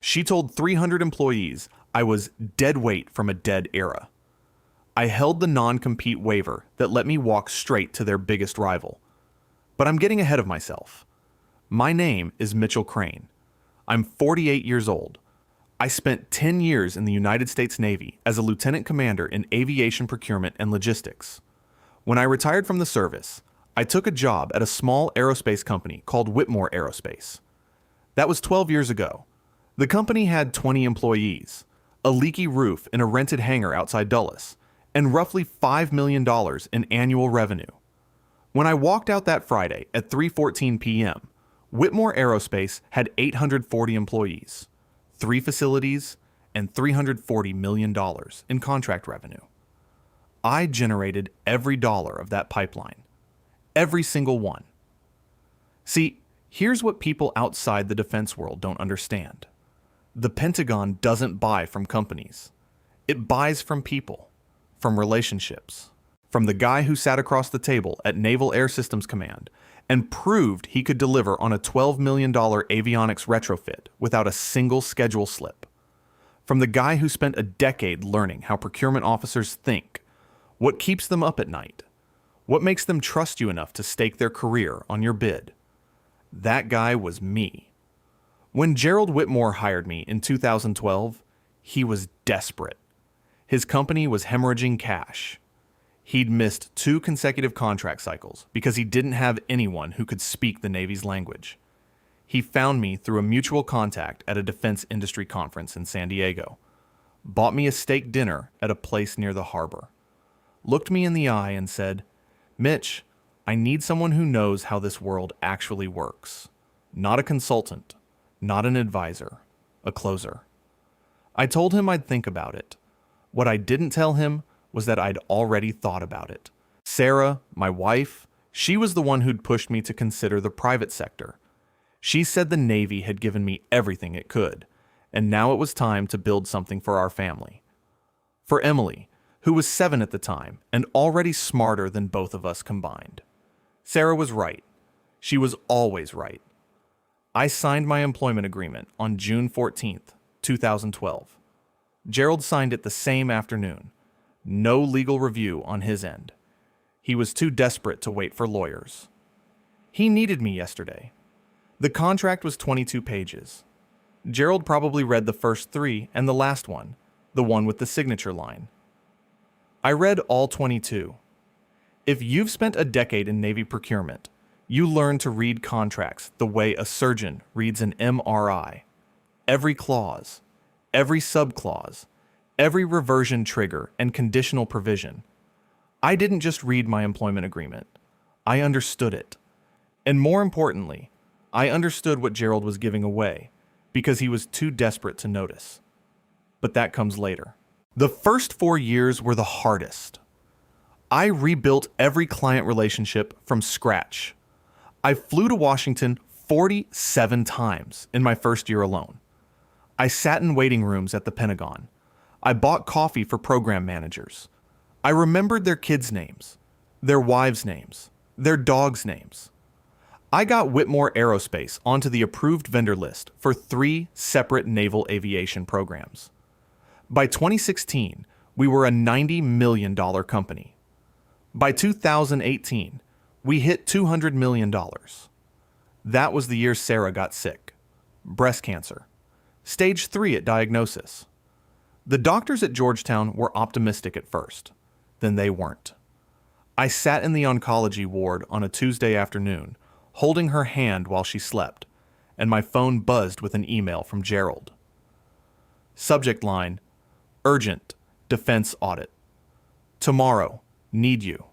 She told 300 employees I was dead weight from a dead era. I held the non-compete waiver that let me walk straight to their biggest rival. But I'm getting ahead of myself. My name is Mitchell Crane. I'm 48 years old. I spent 10 years in the United States Navy as a lieutenant commander in aviation procurement and logistics. When I retired from the service, I took a job at a small aerospace company called Whitmore Aerospace. That was 12 years ago. The company had 20 employees, a leaky roof in a rented hangar outside Dulles, and roughly $5 million in annual revenue. When I walked out that Friday at 3:14 p.m., Whitmore Aerospace had 840 employees, 3 facilities, and $340 million in contract revenue. I generated every dollar of that pipeline. Every single one. See, here's what people outside the defense world don't understand. The Pentagon doesn't buy from companies. It buys from people, from relationships, from the guy who sat across the table at Naval Air Systems Command and proved he could deliver on a $12 million avionics retrofit without a single schedule slip, from the guy who spent a decade learning how procurement officers think, what keeps them up at night, what makes them trust you enough to stake their career on your bid. That guy was me. When Gerald Whitmore hired me in 2012, he was desperate. His company was hemorrhaging cash. He'd missed 2 consecutive contract cycles because he didn't have anyone who could speak the Navy's language. He found me through a mutual contact at a defense industry conference in San Diego, bought me a steak dinner at a place near the harbor, looked me in the eye and said, "Mitch, I need someone who knows how this world actually works. Not a consultant, not an advisor, a closer." I told him I'd think about it. What I didn't tell him was that I'd already thought about it. Sarah, my wife, she was the one who'd pushed me to consider the private sector. She said the Navy had given me everything it could, and now it was time to build something for our family. For Emily, who was 7 at the time and already smarter than both of us combined. Sarah was right. She was always right. I signed my employment agreement on June 14th, 2012. Gerald signed it the same afternoon. No legal review on his end. He was too desperate to wait for lawyers. He needed me yesterday. The contract was 22 pages. Gerald probably read the first 3 and the last one, the one with the signature line. I read all 22. If you've spent a decade in Navy procurement, you learn to read contracts the way a surgeon reads an MRI. Every clause, every subclause, every reversion trigger and conditional provision. I didn't just read my employment agreement. I understood it. And more importantly, I understood what Gerald was giving away because he was too desperate to notice. But that comes later. The first 4 years were the hardest. I rebuilt every client relationship from scratch. I flew to Washington 47 times in my first year alone. I sat in waiting rooms at the Pentagon. I bought coffee for program managers. I remembered their kids' names, their wives' names, their dogs' names. I got Whitmore Aerospace onto the approved vendor list for 3 separate naval aviation programs. By 2016, we were a $90 million company. By 2018, we hit $200 million. That was the year Sarah got sick. Breast cancer. Stage 3 at diagnosis. The doctors at Georgetown were optimistic at first. Then they weren't. I sat in the oncology ward on a Tuesday afternoon, holding her hand while she slept, and my phone buzzed with an email from Gerald. Subject line, urgent, defense audit. Tomorrow, need you.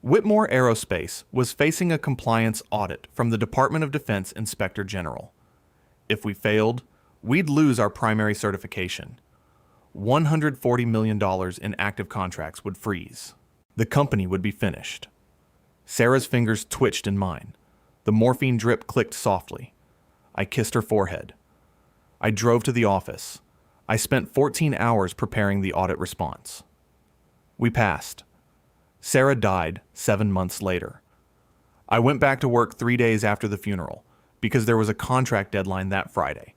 Whitmore Aerospace was facing a compliance audit from the Department of Defense Inspector General. If we failed, we'd lose our primary certification. $140 million in active contracts would freeze. The company would be finished. Sarah's fingers twitched in mine. The morphine drip clicked softly. I kissed her forehead. I drove to the office. I spent 14 hours preparing the audit response. We passed. Sarah died 7 months later. I went back to work 3 days after the funeral because there was a contract deadline that Friday,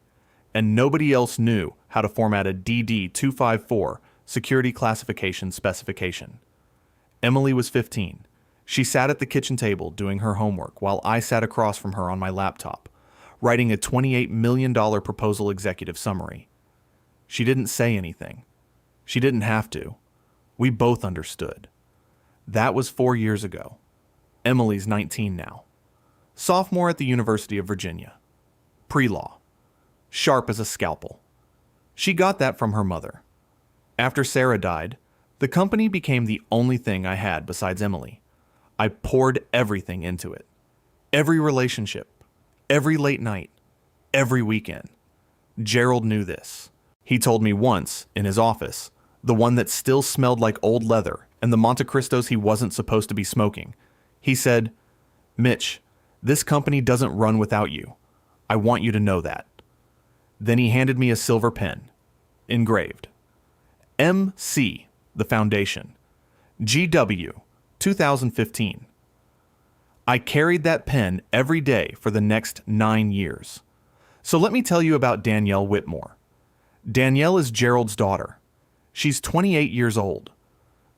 and nobody else knew how to format a DD-254 security classification specification. Emily was 15. She sat at the kitchen table doing her homework while I sat across from her on my laptop, writing a $28 million proposal executive summary. She didn't say anything. She didn't have to. We both understood. That was 4 years ago. Emily's 19 now. Sophomore at the University of Virginia. Pre-law. Sharp as a scalpel. She got that from her mother. After Sarah died, the company became the only thing I had besides Emily. I poured everything into it. Every relationship, every late night, every weekend. Gerald knew this. He told me once, in his office, the one that still smelled like old leather and the Monte Cristos he wasn't supposed to be smoking. He said, "Mitch, this company doesn't run without you. I want you to know that." Then he handed me a silver pen, engraved. MC, the foundation. GW, 2015. I carried that pen every day for the next 9 years. So let me tell you about Danielle Whitmore. Danielle is Gerald's daughter. She's 28 years old.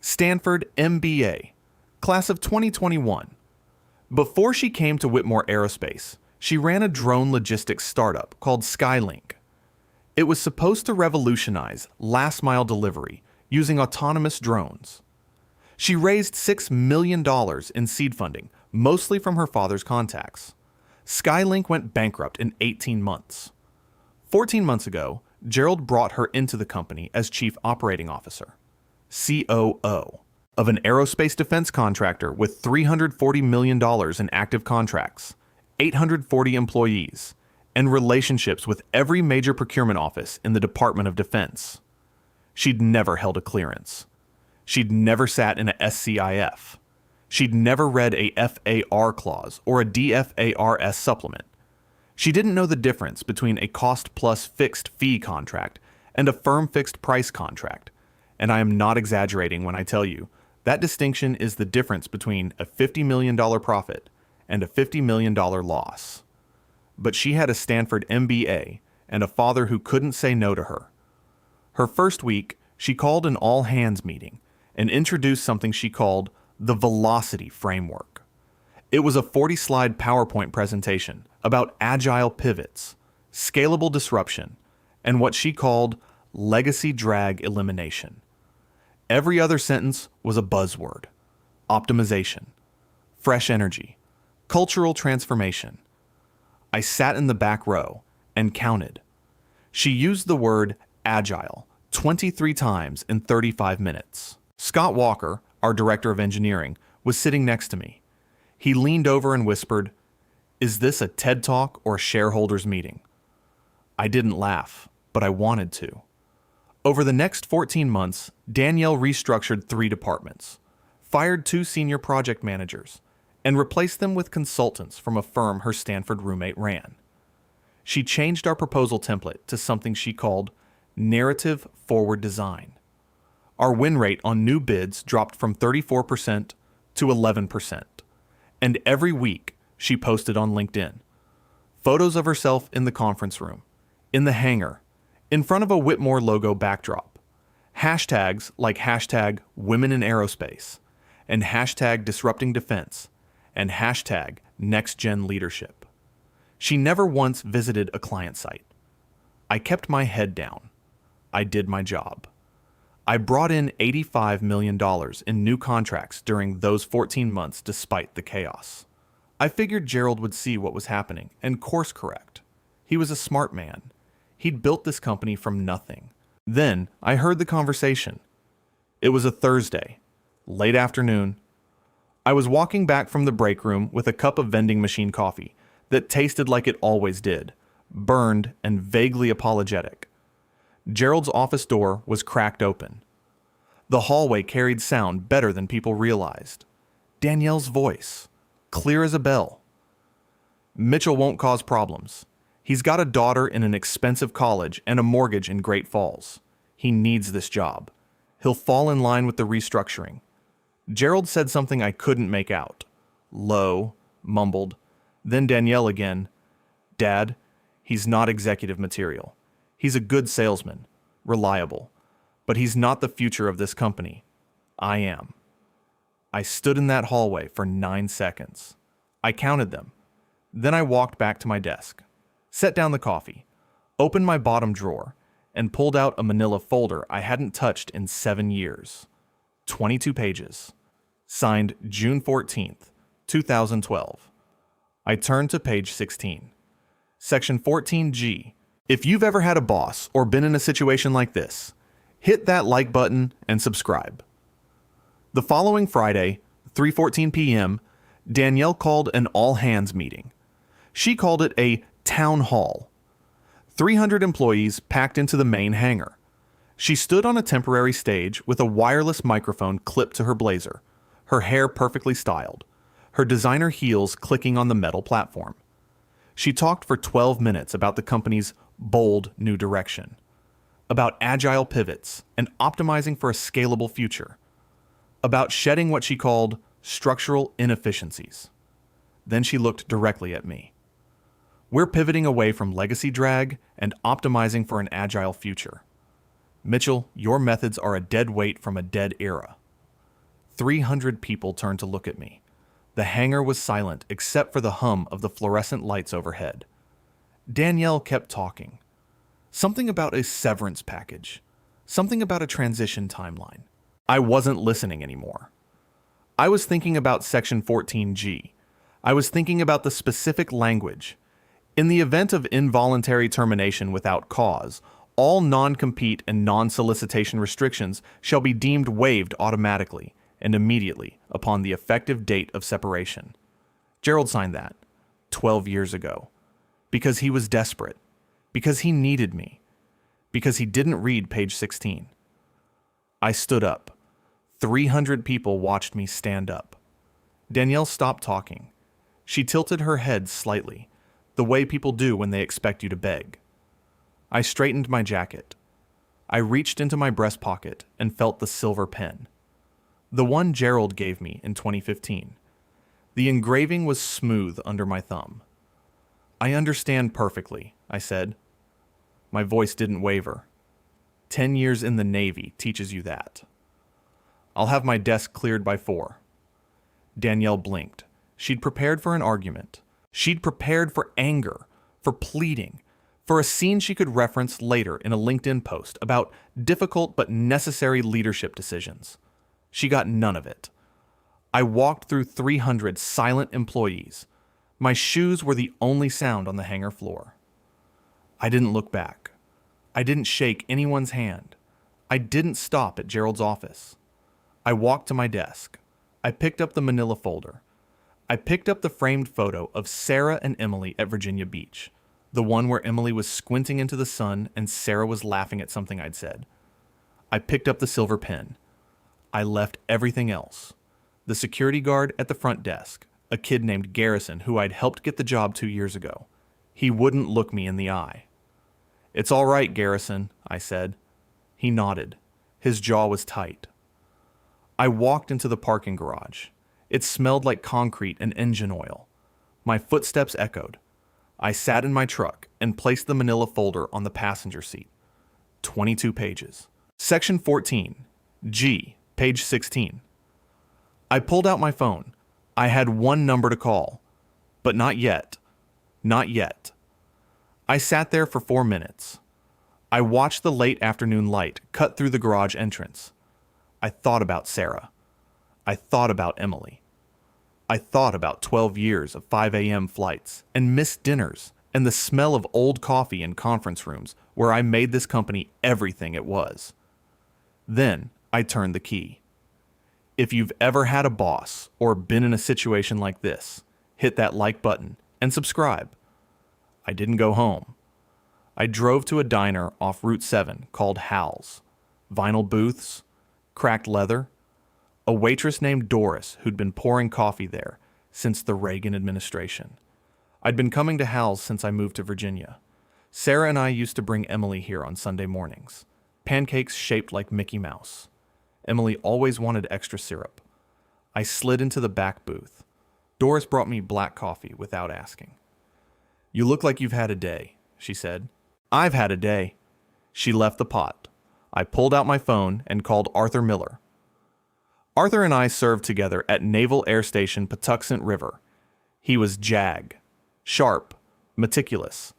Stanford MBA, class of 2021. Before she came to Whitmore Aerospace, she ran a drone logistics startup called Skylink. It was supposed to revolutionize last-mile delivery using autonomous drones. She raised $6 million in seed funding, mostly from her father's contacts. Skylink went bankrupt in 18 months. 14 months ago, Gerald brought her into the company as Chief Operating Officer, COO, of an aerospace defense contractor with $340 million in active contracts, 840 employees, and relationships with every major procurement office in the Department of Defense. She'd never held a clearance. She'd never sat in a SCIF. She'd never read a FAR clause or a DFARS supplement. She didn't know the difference between a cost-plus fixed fee contract and a firm fixed price contract. And I am not exaggerating when I tell you that distinction is the difference between a $50 million profit and a $50 million loss. But she had a Stanford MBA and a father who couldn't say no to her. Her first week, she called an all-hands meeting and introduced something she called the Velocity Framework. It was a 40-slide PowerPoint presentation about agile pivots, scalable disruption, and what she called legacy drag elimination. Every other sentence was a buzzword: optimization, fresh energy, cultural transformation. I sat in the back row and counted. She used the word agile 23 times in 35 minutes. Scott Walker, our director of engineering, was sitting next to me. He leaned over and whispered, "Is this a TED Talk or a shareholders meeting?" I didn't laugh, but I wanted to. Over the next 14 months, Danielle restructured 3 departments, fired 2 senior project managers, and replaced them with consultants from a firm her Stanford roommate ran. She changed our proposal template to something she called narrative forward design. Our win rate on new bids dropped from 34% to 11%. And every week, she posted on LinkedIn photos of herself in the conference room, in the hangar, in front of a Whitmore logo backdrop, hashtags like hashtag women in aerospace, and hashtag disrupting defense, and hashtag next gen leadership. She never once visited a client site. I kept my head down. I did my job. I brought in $85 million in new contracts during those 14 months despite the chaos. I figured Gerald would see what was happening and course correct. He was a smart man. He'd built this company from nothing. Then I heard the conversation. It was a Thursday, late afternoon. I was walking back from the break room with a cup of vending machine coffee that tasted like it always did, burned and vaguely apologetic. Gerald's office door was cracked open. The hallway carried sound better than people realized. Danielle's voice, clear as a bell. "Mitchell won't cause problems. He's got a daughter in an expensive college and a mortgage in Great Falls. He needs this job. He'll fall in line with the restructuring." Gerald said something I couldn't make out. Low, mumbled. Then Danielle again. "Dad, he's not executive material. He's a good salesman, reliable, but he's not the future of this company. I am. I stood in that hallway for 9 seconds. I counted them. Then I walked back to my desk, set down the coffee, opened my bottom drawer, and pulled out a manila folder I hadn't touched in 7 years. 22 pages. Signed June 14th, 2012. I turned to page 16. Section 14G. If you've ever had a boss or been in a situation like this, hit that like button and subscribe. The following Friday, 3:14 p.m., Danielle called an all-hands meeting. She called it a town hall. 300 employees packed into the main hangar. She stood on a temporary stage with a wireless microphone clipped to her blazer, her hair perfectly styled, her designer heels clicking on the metal platform. She talked for 12 minutes about the company's bold new direction, about agile pivots and optimizing for a scalable future, about shedding what she called structural inefficiencies. Then she looked directly at me. We're pivoting away from legacy drag and optimizing for an agile future. Mitchell, your methods are a dead weight from a dead era. 300 people turned to look at me. The hangar was silent except for the hum of the fluorescent lights overhead. Danielle kept talking. Something about a severance package. Something about a transition timeline. I wasn't listening anymore. I was thinking about Section 14G. I was thinking about the specific language. In the event of involuntary termination without cause, all non-compete and non-solicitation restrictions shall be deemed waived automatically and immediately upon the effective date of separation. Gerald signed that 12 years ago because he was desperate, because he needed me, because he didn't read page 16. I stood up. 300 people watched me stand up. Danielle stopped talking. She tilted her head slightly, the way people do when they expect you to beg. I straightened my jacket. I reached into my breast pocket and felt the silver pen. The one Gerald gave me in 2015. The engraving was smooth under my thumb. I understand perfectly, I said. My voice didn't waver. 10 years in the Navy teaches you that. I'll have my desk cleared by 4. Danielle blinked. She'd prepared for an argument. She'd prepared for anger, for pleading, for a scene she could reference later in a LinkedIn post about difficult but necessary leadership decisions. She got none of it. I walked through 300 silent employees. My shoes were the only sound on the hangar floor. I didn't look back. I didn't shake anyone's hand. I didn't stop at Gerald's office. I walked to my desk. I picked up the manila folder. I picked up the framed photo of Sarah and Emily at Virginia Beach, the one where Emily was squinting into the sun and Sarah was laughing at something I'd said. I picked up the silver pen. I left everything else. The security guard at the front desk, a kid named Garrison who I'd helped get the job 2 years ago. He wouldn't look me in the eye. "It's all right, Garrison," I said. He nodded. His jaw was tight. I walked into the parking garage. It smelled like concrete and engine oil. My footsteps echoed. I sat in my truck and placed the manila folder on the passenger seat. 22 pages. Section 14, G, page 16. I pulled out my phone. I had one number to call. But not yet. Not yet. I sat there for 4 minutes. I watched the late afternoon light cut through the garage entrance. I thought about Sarah. I thought about Emily. I thought about 12 years of 5 a.m. flights and missed dinners and the smell of old coffee in conference rooms where I made this company everything it was. Then I turned the key. If you've ever had a boss or been in a situation like this, hit that like button and subscribe. I didn't go home. I drove to a diner off Route 7 called Hal's. Vinyl booths, cracked leather, a waitress named Doris who'd been pouring coffee there since the Reagan administration. I'd been coming to Hal's since I moved to Virginia. Sarah and I used to bring Emily here on Sunday mornings. Pancakes shaped like Mickey Mouse. Emily always wanted extra syrup. I slid into the back booth. Doris brought me black coffee without asking. "You look like you've had a day," she said. "I've had a day. She left the pot. I pulled out my phone and called Arthur Miller. Arthur and I served together at Naval Air Station Patuxent River. He was JAG, sharp, meticulous,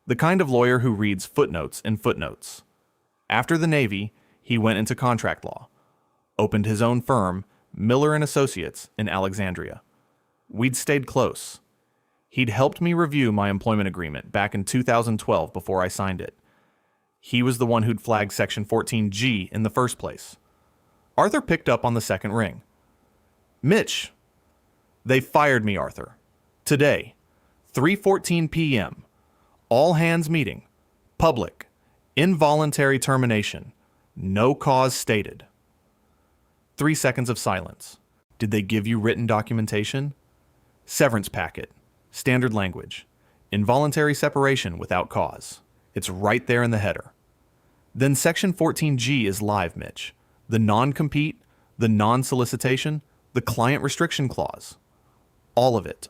the kind of lawyer who reads footnotes in footnotes. After the Navy, he went into contract law, opened his own firm, Miller and Associates, in Alexandria. We'd stayed close. He'd helped me review my employment agreement back in 2012 before I signed it. He was the one who'd flagged Section 14G in the first place. Arthur picked up on the second ring. Mitch, they fired me, Arthur. Today, 3:14 p.m., all hands meeting, public, involuntary termination, no cause stated. 3 seconds of silence. Did they give you written documentation? Severance packet, standard language, involuntary separation without cause. It's right there in the header. Then Section 14G is live, Mitch. The non-compete, the non-solicitation, the client restriction clause. All of it.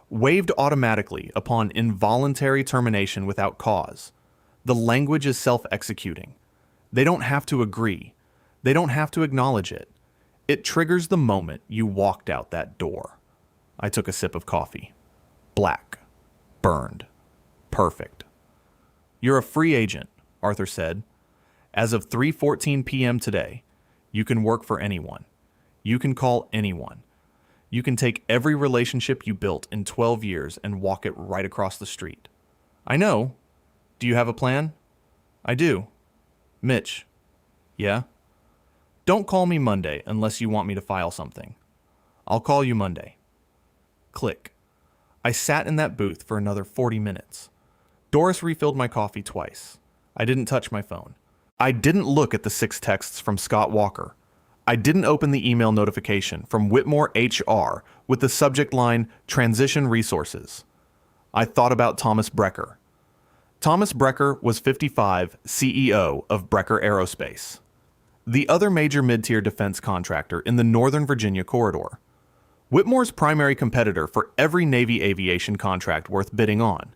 Waived automatically upon involuntary termination without cause. The language is self-executing. They don't have to agree. They don't have to acknowledge it. It triggers the moment you walked out that door. I took a sip of coffee. Black. Burned. Perfect. You're a free agent, Arthur said. As of 3:14 p.m. today, you can work for anyone. You can call anyone. You can take every relationship you built in 12 years and walk it right across the street. I know. Do you have a plan? I do. Mitch. Yeah? Don't call me Monday unless you want me to file something. I'll call you Monday. Click. I sat in that booth for another 40 minutes. Doris refilled my coffee twice. I didn't touch my phone. I didn't look at the 6 texts from Scott Walker. I didn't open the email notification from Whitmore HR with the subject line, Transition Resources. I thought about Thomas Brecker. Thomas Brecker was 55, CEO of Brecker Aerospace, the other major mid-tier defense contractor in the Northern Virginia corridor. Whitmore's primary competitor for every Navy aviation contract worth bidding on.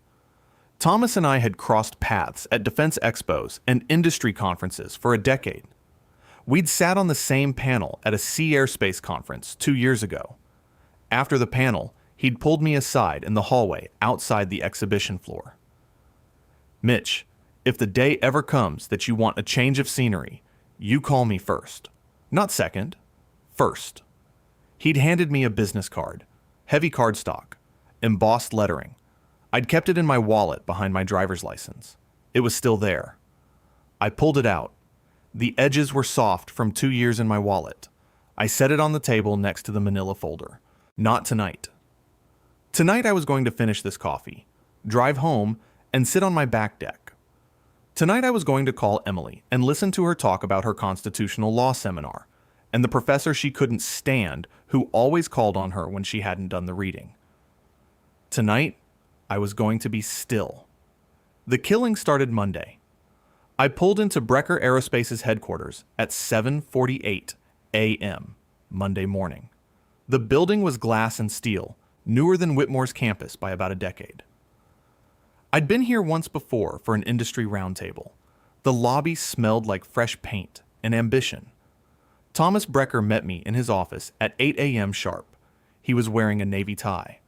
Thomas and I had crossed paths at defense expos and industry conferences for a decade. We'd sat on the same panel at a Sea Airspace conference 2 years ago. After the panel, he'd pulled me aside in the hallway outside the exhibition floor. Mitch, if the day ever comes that you want a change of scenery, you call me first. Not second. First. He'd handed me a business card, heavy cardstock, embossed lettering. I'd kept it in my wallet behind my driver's license. It was still there. I pulled it out. The edges were soft from 2 years in my wallet. I set it on the table next to the manila folder. Not tonight. Tonight I was going to finish this coffee, drive home, and sit on my back deck. Tonight I was going to call Emily and listen to her talk about her constitutional law seminar, and the professor she couldn't stand who always called on her when she hadn't done the reading. Tonight, I was going to be still. The killing started Monday. I pulled into Brecker Aerospace's headquarters at 7:48 a.m. Monday morning. The building was glass and steel, newer than Whitmore's campus by about a decade. I'd been here once before for an industry roundtable. The lobby smelled like fresh paint and ambition. Thomas Brecker met me in his office at 8 a.m. sharp. He was wearing a navy tie.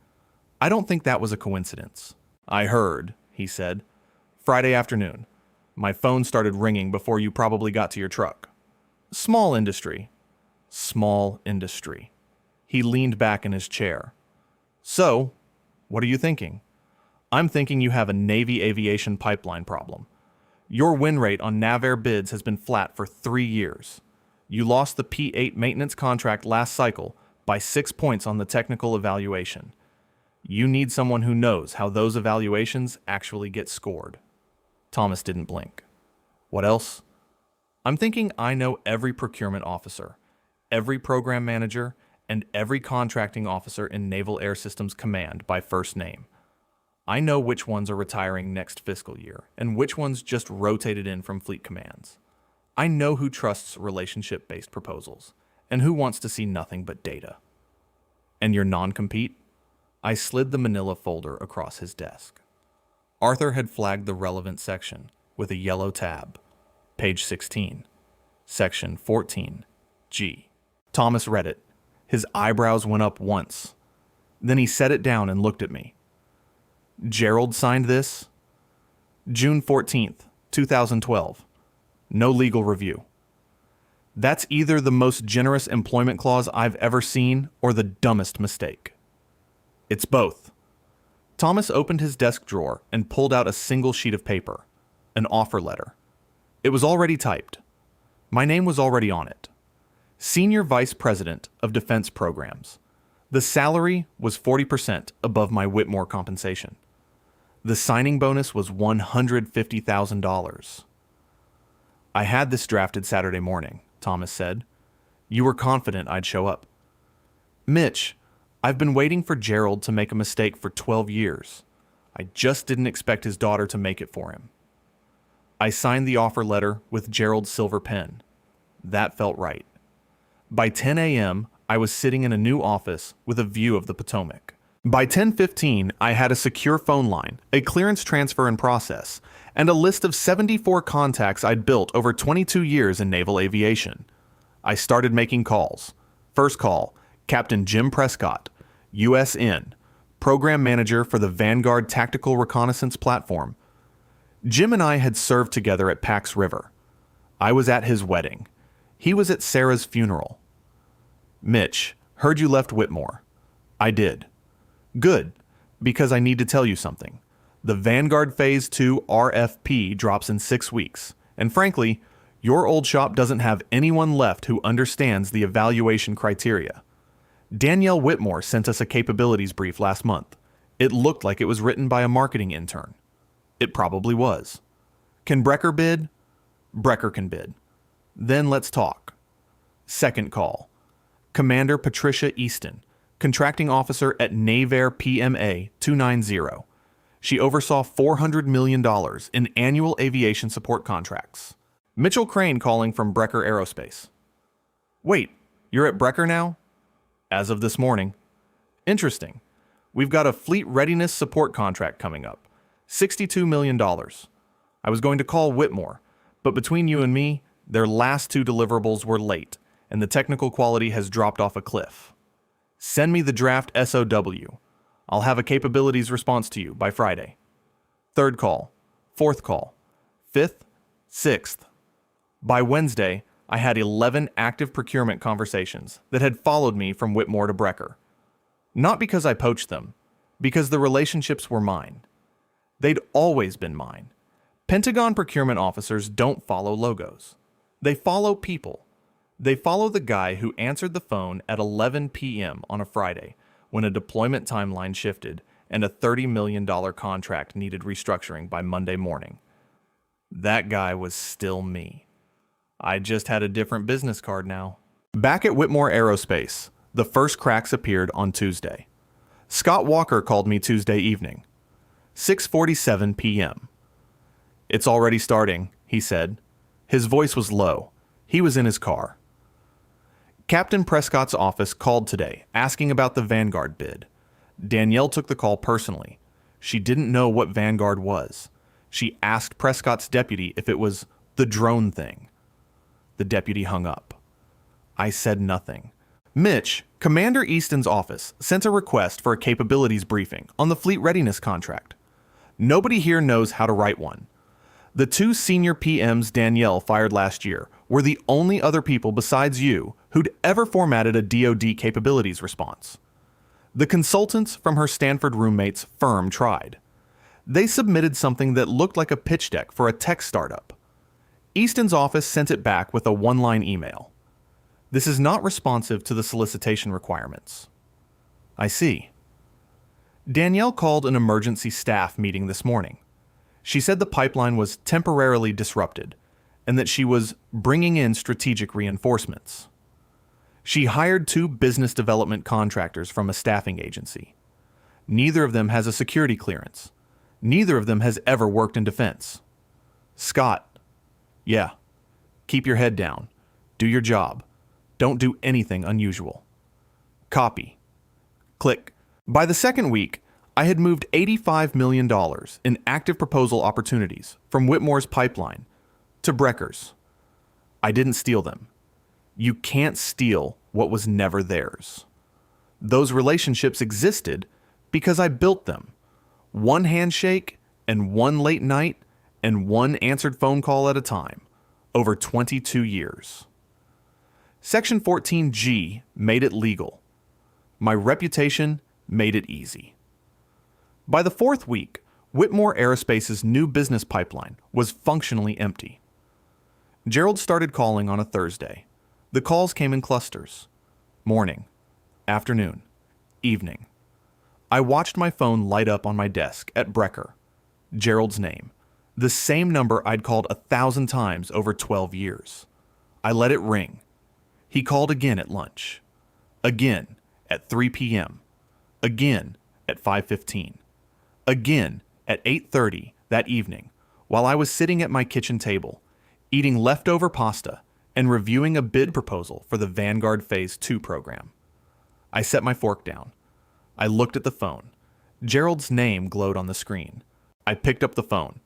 I don't think that was a coincidence. I heard, he said. Friday afternoon. My phone started ringing before you probably got to your truck. Small industry. Small industry. He leaned back in his chair. So, what are you thinking? I'm thinking you have a Navy aviation pipeline problem. Your win rate on NavAir bids has been flat for 3 years. You lost the P-8 maintenance contract last cycle by 6 points on the technical evaluation. You need someone who knows how those evaluations actually get scored. Thomas didn't blink. What else? I'm thinking I know every procurement officer, every program manager, and every contracting officer in Naval Air Systems Command by first name. I know which ones are retiring next fiscal year and which ones just rotated in from fleet commands. I know who trusts relationship-based proposals and who wants to see nothing but data. And your non-compete? I slid the manila folder across his desk. Arthur had flagged the relevant section with a yellow tab. Page 16. Section 14. G. Thomas read it. His eyebrows went up once. Then he set it down and looked at me. Gerald signed this? June 14th, 2012. No legal review. That's either the most generous employment clause I've ever seen or the dumbest mistake. It's both. Thomas opened his desk drawer and pulled out a single sheet of paper, an offer letter. It was already typed. My name was already on it. Senior Vice President of Defense Programs. The salary was 40% above my Whitmore compensation. The signing bonus was $150,000. I had this drafted Saturday morning, Thomas said. You were confident I'd show up. Mitch, I've been waiting for Gerald to make a mistake for 12 years. I just didn't expect his daughter to make it for him. I signed the offer letter with Gerald's silver pen. That felt right. By 10 a.m., I was sitting in a new office with a view of the Potomac. By 10:15, I had a secure phone line, a clearance transfer in process, and a list of 74 contacts I'd built over 22 years in naval aviation. I started making calls. First call, Captain Jim Prescott, USN, Program Manager for the Vanguard Tactical Reconnaissance Platform. Jim and I had served together at Pax River. I was at his wedding. He was at Sarah's funeral. Mitch, heard you left Whitmore. I did. Good, because I need to tell you something. The Vanguard Phase 2 RFP drops in 6 weeks, and frankly, your old shop doesn't have anyone left who understands the evaluation criteria. Danielle Whitmore sent us a capabilities brief last month. It looked like it was written by a marketing intern. It probably was. Can Brecker bid? Brecker can bid. Then let's talk. Second call. Commander Patricia Easton, Contracting Officer at Navair PMA 290. She oversaw $400 million in annual aviation support contracts. Mitchell Crane calling from Brecker Aerospace. Wait, you're at Brecker now? As of this morning. Interesting. We've got a fleet readiness support contract coming up. $62 million. I was going to call Whitmore, but between you and me, their last 2 deliverables were late, and the technical quality has dropped off a cliff. Send me the draft SOW. I'll have a capabilities response to you by Friday. Third call, fourth call, fifth, sixth. By Wednesday, I had 11 active procurement conversations that had followed me from Whitmore to Brecker. Not because I poached them, because the relationships were mine. They'd always been mine. Pentagon procurement officers don't follow logos. They follow people. They follow the guy who answered the phone at 11 p.m. on a Friday when a deployment timeline shifted and a $30 million contract needed restructuring by Monday morning. That guy was still me. I just had a different business card now. Back at Whitmore Aerospace, the first cracks appeared on Tuesday. Scott Walker called me Tuesday evening. 6:47 p.m. It's already starting, he said. His voice was low. He was in his car. Captain Prescott's office called today, asking about the Vanguard bid. Danielle took the call personally. She didn't know what Vanguard was. She asked Prescott's deputy if it was the drone thing. The deputy hung up. I said nothing. Mitch, Commander Easton's office, sent a request for a capabilities briefing on the fleet readiness contract. Nobody here knows how to write one. The 2 senior PMs Danielle fired last year were the only other people besides you who'd ever formatted a DoD capabilities response. The consultants from her Stanford roommate's firm tried. They submitted something that looked like a pitch deck for a tech startup. Easton's office sent it back with a 1-line email. This is not responsive to the solicitation requirements. I see. Danielle called an emergency staff meeting this morning. She said the pipeline was temporarily disrupted and that she was bringing in strategic reinforcements. She hired 2 business development contractors from a staffing agency. Neither of them has a security clearance. Neither of them has ever worked in defense. Scott, yeah, keep your head down. Do your job. Don't do anything unusual. Copy. Click. By the second week, I had moved $85 million in active proposal opportunities from Whitmore's pipeline To Breckers, I didn't steal them. You can't steal what was never theirs. Those relationships existed because I built them. One handshake and one late night and one answered phone call at a time, over 22 years. Section 14G made it legal. My reputation made it easy. By the fourth week, Whitmore Aerospace's new business pipeline was functionally empty. Gerald started calling on a Thursday. The calls came in clusters. Morning, afternoon, evening. I watched my phone light up on my desk at Brecker. Gerald's name. The same number I'd called 1,000 times over 12 years. I let it ring. He called again at lunch. Again at 3 p.m. Again at 5:15. Again at 8:30 that evening while I was sitting at my kitchen table, eating leftover pasta and reviewing a bid proposal for the Vanguard Phase 2 program. I set my fork down. I looked at the phone. Gerald's name glowed on the screen. I picked up the phone.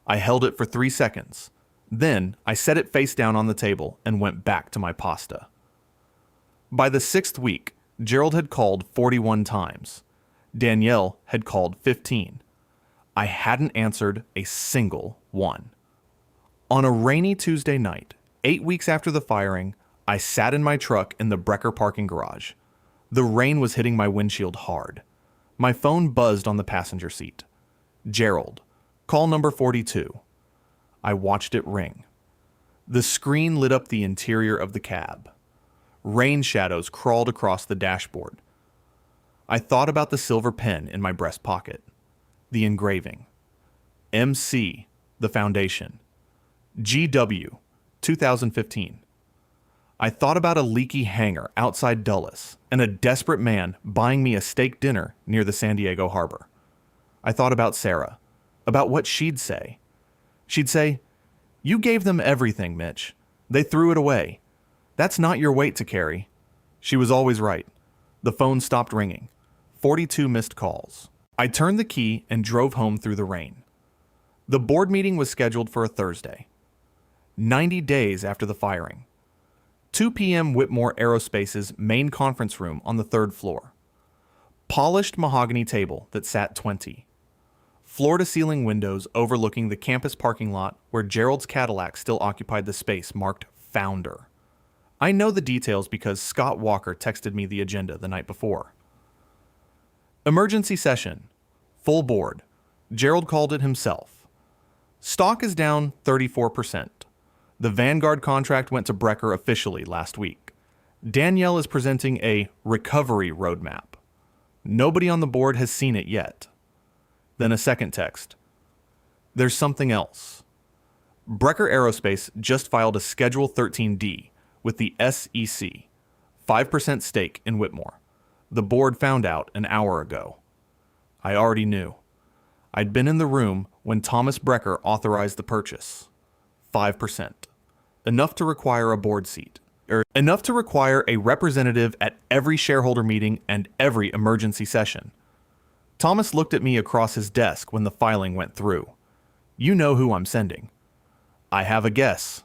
I held it for 3 seconds. Then I set it face down on the table and went back to my pasta. By the 6th week, Gerald had called 41 times. Danielle had called 15. I hadn't answered a single one. On a rainy Tuesday night, 8 weeks after the firing, I sat in my truck in the Brecker parking garage. The rain was hitting my windshield hard. My phone buzzed on the passenger seat. Gerald, call number 42. I watched it ring. The screen lit up the interior of the cab. Rain shadows crawled across the dashboard. I thought about the silver pen in my breast pocket. The engraving. MC, the foundation. GW, 2015. I thought about a leaky hangar outside Dulles and a desperate man buying me a steak dinner near the San Diego harbor. I thought about Sarah, about what she'd say. She'd say, "You gave them everything, Mitch. They threw it away. That's not your weight to carry." She was always right. The phone stopped ringing. 42 missed calls. I turned the key and drove home through the rain. The board meeting was scheduled for a Thursday. 90 days after the firing. 2 p.m. Whitmore Aerospace's main conference room on the 3rd floor. Polished mahogany table that sat 20. Floor-to-ceiling windows overlooking the campus parking lot where Gerald's Cadillac still occupied the space marked Founder. I know the details because Scott Walker texted me the agenda the night before. Emergency session. Full board. Gerald called it himself. Stock is down 34%. The Vanguard contract went to Brecker officially last week. Danielle is presenting a recovery roadmap. Nobody on the board has seen it yet. Then a second text. There's something else. Brecker Aerospace just filed a Schedule 13D with the SEC, 5% stake in Whitmore. The board found out an hour ago. I already knew. I'd been in the room when Thomas Brecker authorized the purchase. 5%. Enough to require a board seat. Enough to require a representative at every shareholder meeting and every emergency session. Thomas looked at me across his desk when the filing went through. You know who I'm sending. I have a guess.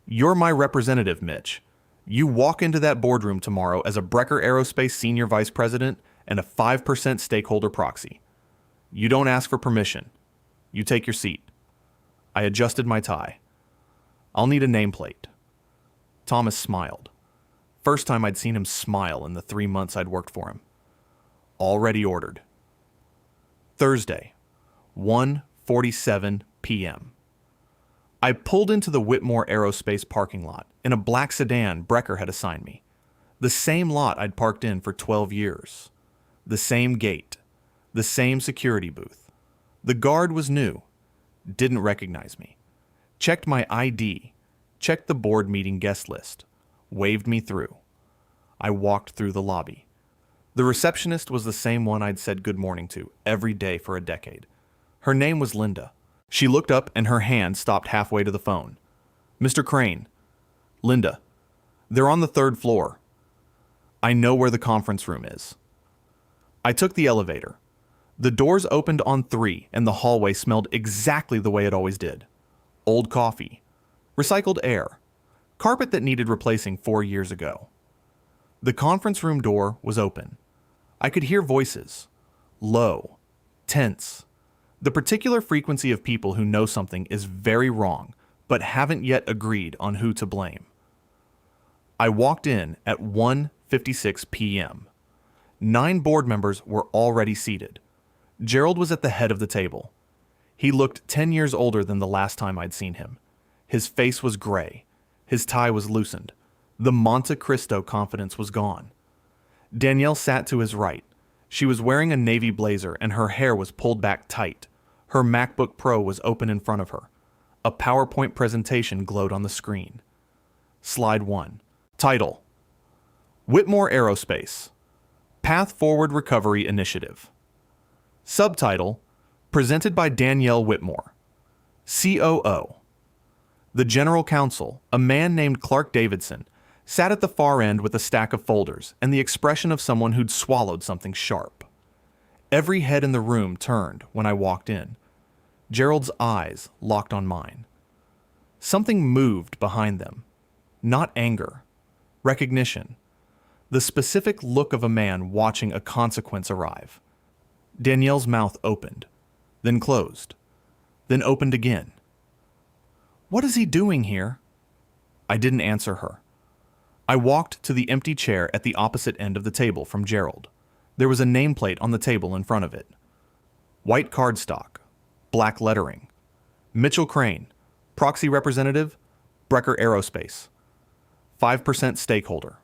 You're my representative, Mitch. You walk into that boardroom tomorrow as a Brecker Aerospace Senior Vice President and a 5% stakeholder proxy. You don't ask for permission. You take your seat. I adjusted my tie. I'll need a nameplate. Thomas smiled. First time I'd seen him smile in the 3 months I'd worked for him. Already ordered. Thursday, 1:47 p.m. I pulled into the Whitmore Aerospace parking lot in a black sedan Brecker had assigned me. The same lot I'd parked in for 12 years. The same gate. The same security booth. The guard was new. Didn't recognize me. Checked my ID. Checked the board meeting guest list. Waved me through. I walked through the lobby. The receptionist was the same one I'd said good morning to every day for a decade. Her name was Linda. She looked up and her hand stopped halfway to the phone. Mr. Crane. Linda. They're on the 3rd floor. I know where the conference room is. I took the elevator. The doors opened on 3 and the hallway smelled exactly the way it always did. Old coffee. Recycled air. Carpet that needed replacing 4 years ago. The conference room door was open. I could hear voices. Low. Tense. The particular frequency of people who know something is very wrong, but haven't yet agreed on who to blame. I walked in at 1:56 p.m. 9 board members were already seated. Gerald was at the head of the table. He looked 10 years older than the last time I'd seen him. His face was gray. His tie was loosened. The Monte Cristo confidence was gone. Danielle sat to his right. She was wearing a navy blazer and her hair was pulled back tight. Her MacBook Pro was open in front of her. A PowerPoint presentation glowed on the screen. Slide 1. Title: Whitmore Aerospace. Path Forward Recovery Initiative. Subtitle: Presented by Danielle Whitmore. COO. The General Counsel, a man named Clark Davidson, sat at the far end with a stack of folders and the expression of someone who'd swallowed something sharp. Every head in the room turned when I walked in. Gerald's eyes locked on mine. Something moved behind them. Not anger. Recognition. The specific look of a man watching a consequence arrive. Danielle's mouth opened, then closed, then opened again. What is he doing here? I didn't answer her. I walked to the empty chair at the opposite end of the table from Gerald. There was a nameplate on the table in front of it. White cardstock, black lettering. Mitchell Crane, proxy representative, Brecker Aerospace. 5% stakeholder.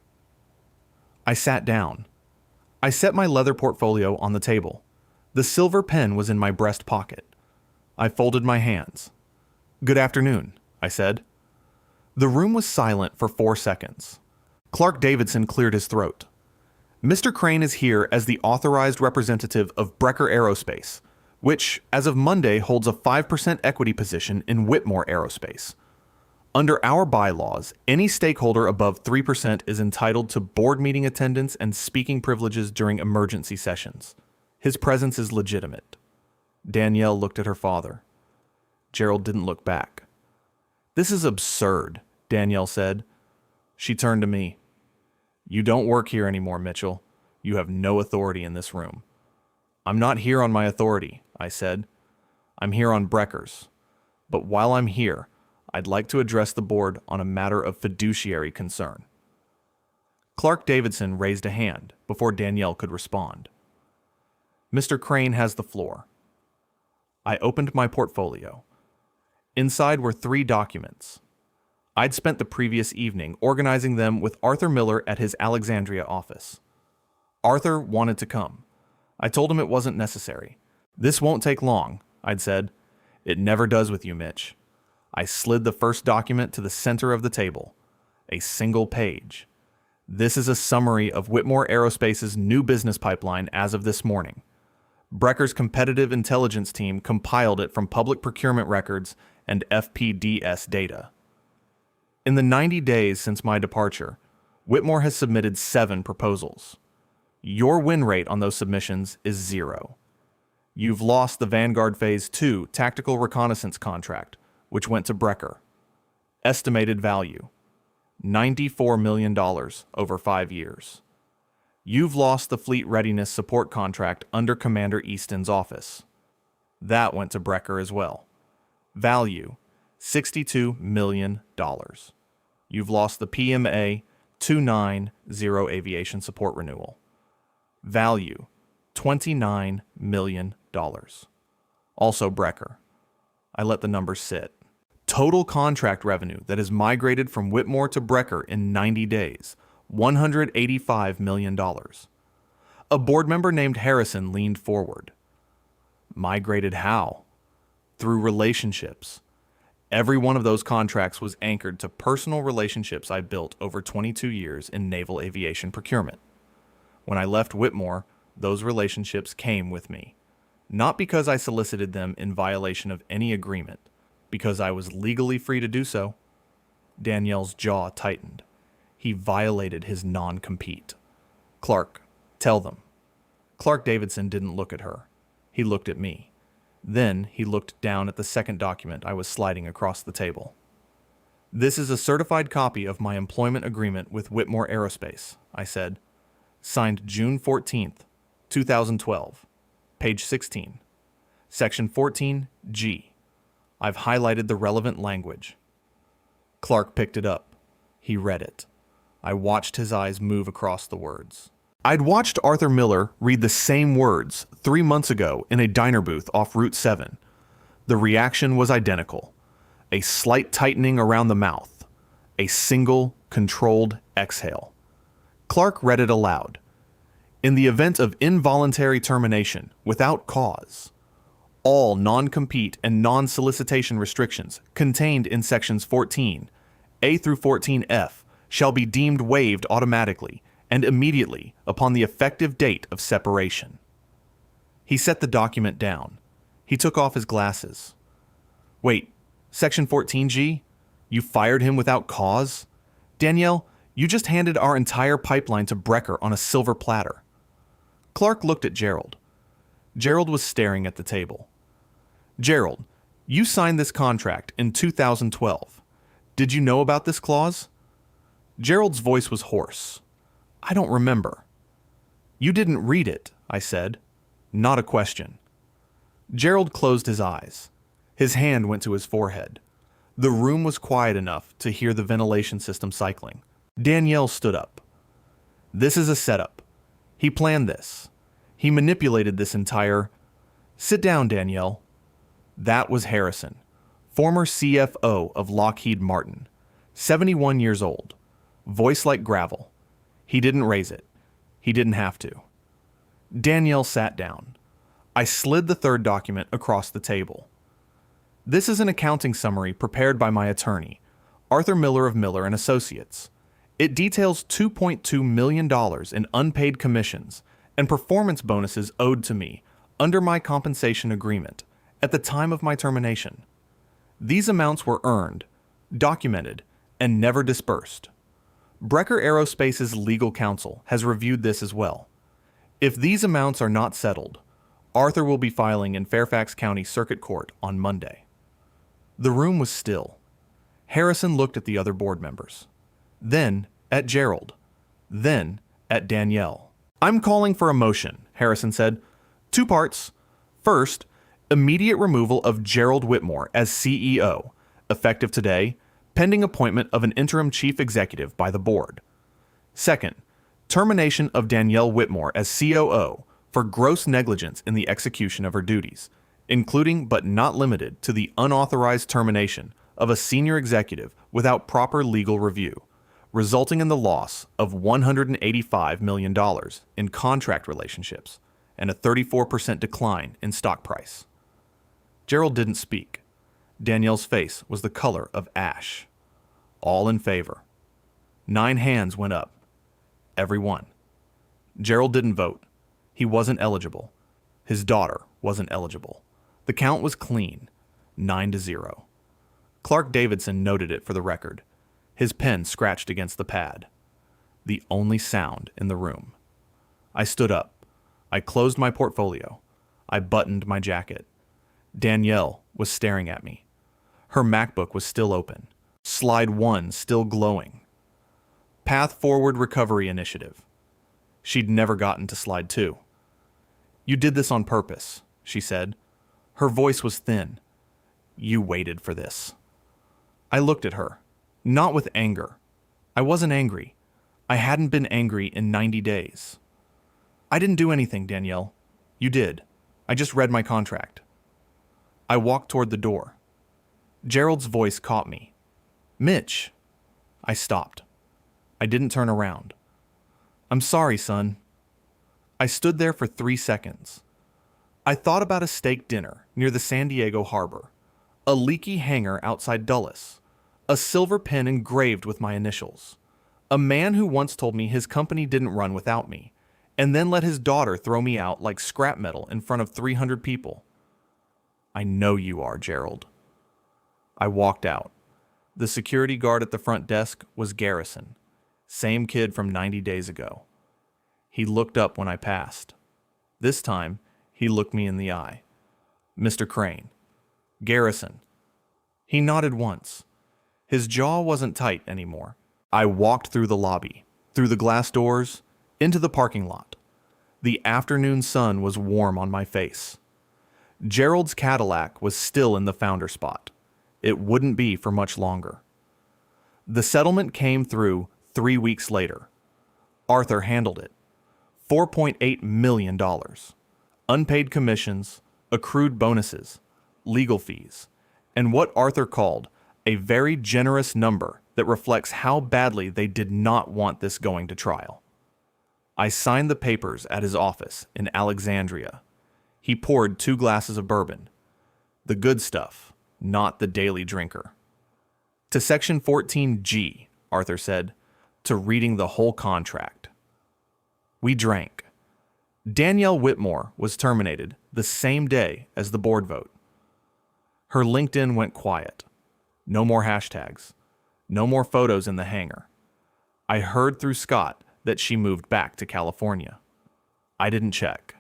I sat down. I set my leather portfolio on the table. The silver pen was in my breast pocket. I folded my hands. Good afternoon, I said. The room was silent for 4 seconds. Clark Davidson cleared his throat. Mr. Crane is here as the authorized representative of Brecker Aerospace, which, as of Monday, holds a 5% equity position in Whitmore Aerospace. Under our bylaws, any stakeholder above 3% is entitled to board meeting attendance and speaking privileges during emergency sessions. His presence is legitimate. Danielle looked at her father. Gerald didn't look back. This is absurd, Danielle said. She turned to me. You don't work here anymore, Mitchell. You have no authority in this room. I'm not here on my authority, I said. I'm here on Brecker's. But while I'm here, I'd like to address the board on a matter of fiduciary concern. Clark Davidson raised a hand before Danielle could respond. Mr. Crane has the floor. I opened my portfolio. Inside were 3 documents. I'd spent the previous evening organizing them with Arthur Miller at his Alexandria office. Arthur wanted to come. I told him it wasn't necessary. This won't take long, I'd said. It never does with you, Mitch. I slid the first document to the center of the table. A single page. This is a summary of Whitmore Aerospace's new business pipeline as of this morning. Brecker's competitive intelligence team compiled it from public procurement records and FPDS data. In the 90 days since my departure, Whitmore has submitted 7 proposals. Your win rate on those submissions is 0. You've lost the Vanguard Phase 2 tactical reconnaissance contract, which went to Brecker. Estimated value, $94 million over 5 years. You've lost the Fleet Readiness Support contract under Commander Easton's office. That went to Brecker as well. Value, $62 million. You've lost the PMA 290 Aviation Support Renewal. Value, $29 million. Also Brecker. I let the numbers sit. Total contract revenue that has migrated from Whitmore to Brecker in 90 days, $185 million. A board member named Harrison leaned forward. Migrated how? Through relationships. Every one of those contracts was anchored to personal relationships I built over 22 years in naval aviation procurement. When I left Whitmore, those relationships came with me. Not because I solicited them in violation of any agreement, because I was legally free to do so. Danielle's jaw tightened. He violated his non-compete. Clark, tell them. Clark Davidson didn't look at her. He looked at me. Then he looked down at the second document I was sliding across the table. This is a certified copy of my employment agreement with Whitmore Aerospace, I said. Signed June 14th, 2012. Page 16. Section 14G. I've highlighted the relevant language. Clark picked it up. He read it. I watched his eyes move across the words. I'd watched Arthur Miller read the same words 3 months ago in a diner booth off Route 7. The reaction was identical. A slight tightening around the mouth. A single, controlled exhale. Clark read it aloud. In the event of involuntary termination without cause, all non-compete and non-solicitation restrictions contained in sections 14, A through 14F, shall be deemed waived automatically and immediately upon the effective date of separation. He set the document down. He took off his glasses. Wait, Section 14G? You fired him without cause? Danielle, you just handed our entire pipeline to Brecker on a silver platter. Clark looked at Gerald. Gerald was staring at the table. Gerald, you signed this contract in 2012. Did you know about this clause? Gerald's voice was hoarse. I don't remember. You didn't read it, I said. Not a question. Gerald closed his eyes. His hand went to his forehead. The room was quiet enough to hear the ventilation system cycling. Danielle stood up. This is a setup. He planned this. He manipulated this entire... Sit down, Danielle. That was Harrison, former CFO of Lockheed Martin, 71 years old, voice like gravel. He didn't raise it. He didn't have to. Danielle sat down. I slid the third document across the table. This is an accounting summary prepared by my attorney, Arthur Miller of Miller & Associates. It details $2.2 million in unpaid commissions and performance bonuses owed to me under my compensation agreement at the time of my termination. These amounts were earned, documented, and never dispersed. Brecker Aerospace's legal counsel has reviewed this as well. If these amounts are not settled, Arthur will be filing in Fairfax County Circuit Court on Monday. The room was still. Harrison looked at the other board members, then at Gerald, then at Danielle. I'm calling for a motion, Harrison said. 2 parts. First, immediate removal of Gerald Whitmore as CEO, effective today, pending appointment of an interim chief executive by the board. Second, termination of Danielle Whitmore as COO for gross negligence in the execution of her duties, including but not limited to the unauthorized termination of a senior executive without proper legal review, resulting in the loss of $185 million in contract relationships and a 34% decline in stock price. Gerald didn't speak. Danielle's face was the color of ash. All in favor. 9 hands went up. Every one. Gerald didn't vote. He wasn't eligible. His daughter wasn't eligible. The count was clean, 9-0. Clark Davidson noted it for the record. His pen scratched against the pad. The only sound in the room. I stood up. I closed my portfolio. I buttoned my jacket. Danielle was staring at me. Her MacBook was still open. Slide 1 still glowing. Path Forward Recovery Initiative. She'd never gotten to slide 2. You did this on purpose, she said. Her voice was thin. You waited for this. I looked at her, not with anger. I wasn't angry. I hadn't been angry in 90 days. I didn't do anything, Danielle. You did. I just read my contract. I walked toward the door. Gerald's voice caught me. Mitch. I stopped. I didn't turn around. I'm sorry, son. I stood there for 3 seconds. I thought about a steak dinner near the San Diego harbor, a leaky hangar outside Dulles, a silver pen engraved with my initials, a man who once told me his company didn't run without me, and then let his daughter throw me out like scrap metal in front of 300 people. I know you are, Gerald. I walked out. The security guard at the front desk was Garrison, same kid from 90 days ago. He looked up when I passed. This time, he looked me in the eye. Mr. Crane. Garrison. He nodded once. His jaw wasn't tight anymore. I walked through the lobby, through the glass doors, into the parking lot. The afternoon sun was warm on my face. Gerald's Cadillac was still in the founder spot. It wouldn't be for much longer. The settlement came through 3 weeks later. Arthur handled it. $4.8 million. Unpaid commissions, accrued bonuses, legal fees, and what Arthur called a very generous number that reflects how badly they did not want this going to trial. I signed the papers at his office in Alexandria. He poured 2 glasses of bourbon. The good stuff, not the daily drinker. To Section 14G, Arthur said, to reading the whole contract. We drank. Danielle Whitmore was terminated the same day as the board vote. Her LinkedIn went quiet. No more hashtags. No more photos in the hangar. I heard through Scott that she moved back to California. I didn't check.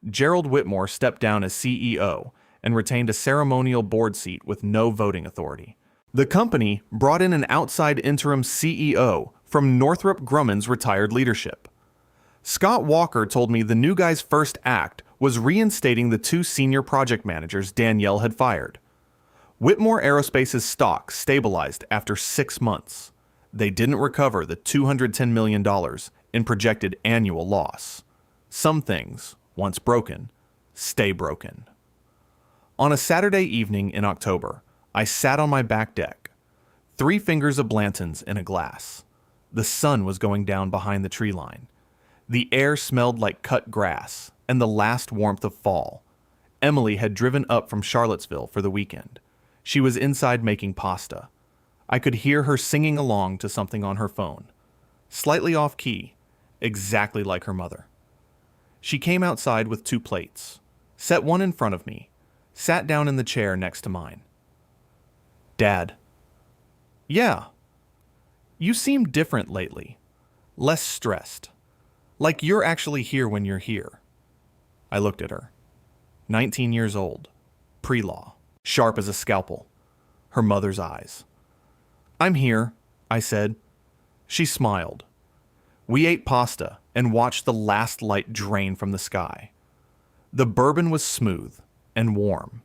Gerald Whitmore stepped down as CEO and retained a ceremonial board seat with no voting authority. The company brought in an outside interim CEO from Northrop Grumman's retired leadership. Scott Walker told me the new guy's first act was reinstating the 2 senior project managers Danielle had fired. Whitmore Aerospace's stock stabilized after 6 months. They didn't recover the $210 million in projected annual loss. Some things, once broken, stay broken. On a Saturday evening in October, I sat on my back deck, 3 fingers of Blanton's in a glass. The sun was going down behind the tree line. The air smelled like cut grass and the last warmth of fall. Emily had driven up from Charlottesville for the weekend. She was inside making pasta. I could hear her singing along to something on her phone. Slightly off key, exactly like her mother. She came outside with 2 plates, set one in front of me, sat down in the chair next to mine. Dad. Yeah. You seem different lately. Less stressed. Like you're actually here when you're here. I looked at her. 19 years old. Pre-law. Sharp as a scalpel. Her mother's eyes. I'm here, I said. She smiled. We ate pasta and watched the last light drain from the sky. The bourbon was smooth and warm.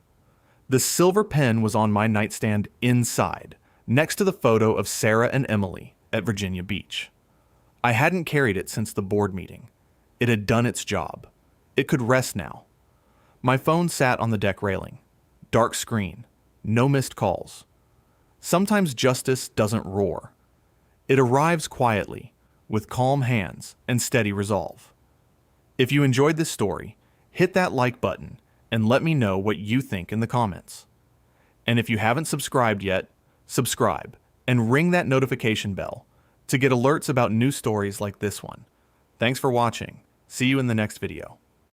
The silver pen was on my nightstand inside, next to the photo of Sarah and Emily at Virginia Beach. I hadn't carried it since the board meeting. It had done its job. It could rest now. My phone sat on the deck railing. Dark screen. No missed calls. Sometimes justice doesn't roar. It arrives quietly, with calm hands and steady resolve. If you enjoyed this story, hit that like button and let me know what you think in the comments. And if you haven't subscribed yet, subscribe and ring that notification bell to get alerts about new stories like this one. Thanks for watching. See you in the next video.